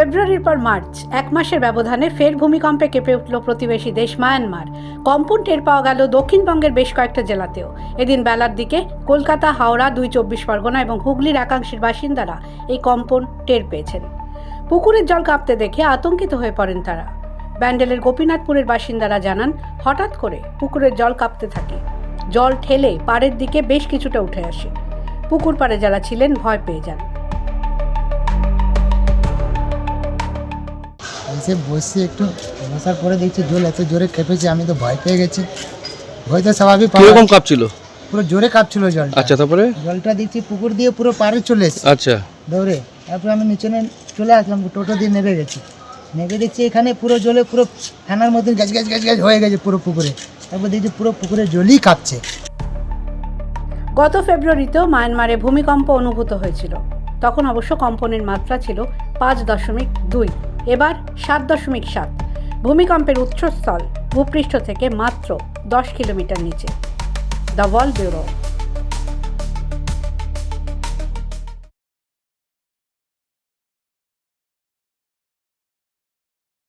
ফেব্রুয়ারির পর মার্চ, 1 মাসের ব্যবধানে ফের ভূমিকম্পে কেঁপে উঠল প্রতিবেশী দেশ মায়ানমার। কম্পন টের পাওয়া গেল দক্ষিণবঙ্গের বেশ কয়েকটা জেলাতেও। এদিন বেলার দিকে কলকাতা, হাওড়া, 2 চব্বিশ পরগনা এবং হুগলির একাংশের বাসিন্দারা এই কম্পন টের পেয়েছেন। পুকুরের জল কাঁপতে দেখে আতঙ্কিত হয়ে পড়েন তারা। ব্যান্ডেলের গোপীনাথপুরের বাসিন্দারা জানান, হঠাৎ করে পুকুরের জল কাঁপতে থাকে। জল ঠেলে পাড়ের দিকে বেশ কিছুটা উঠে আসে। পুকুর পাড়ে যারা ছিলেন ভয় পেয়ে যান। এসে বসে একটু বসার পরে দেখছি জল এত জোরে কেঁপেছে, আমি তো ভয় পেয়ে গেছি। ভয় তো স্বাভাবিক, কিরকম কাঁপছিল? পুরো জোরে কাঁপছিল জল। আচ্ছা, তারপরে জলটা দেখছি পুকুর দিয়ে পুরো পাড়ে চলে এসেছে। আচ্ছা, দৌড়ে তারপরে আমি নিচে চলে আসলাম, টোটো দিয়ে নেমে গেছি। নেমে দেখছি এখানে পুরো জলে পুরো ফ্যানার মতন গ্যাস গ্যাস গ্যাস গ্যাস হয়ে গেছে পুরো পুকুরে। তারপর দেখছি পুরো পুকুরে জলই কাঁপছে। গত ফেব্রুয়ারিতেও মায়ানমারে ভূমিকম্প অনুভূত হয়েছিল। তখন অবশ্য কম্পনের মাত্রা ছিল 5.2, এবার 7.7। ভূমিকম্পের উৎসস্থল ভূপৃষ্ঠ থেকে মাত্র 10 কিলোমিটার নিচে। The world bureau.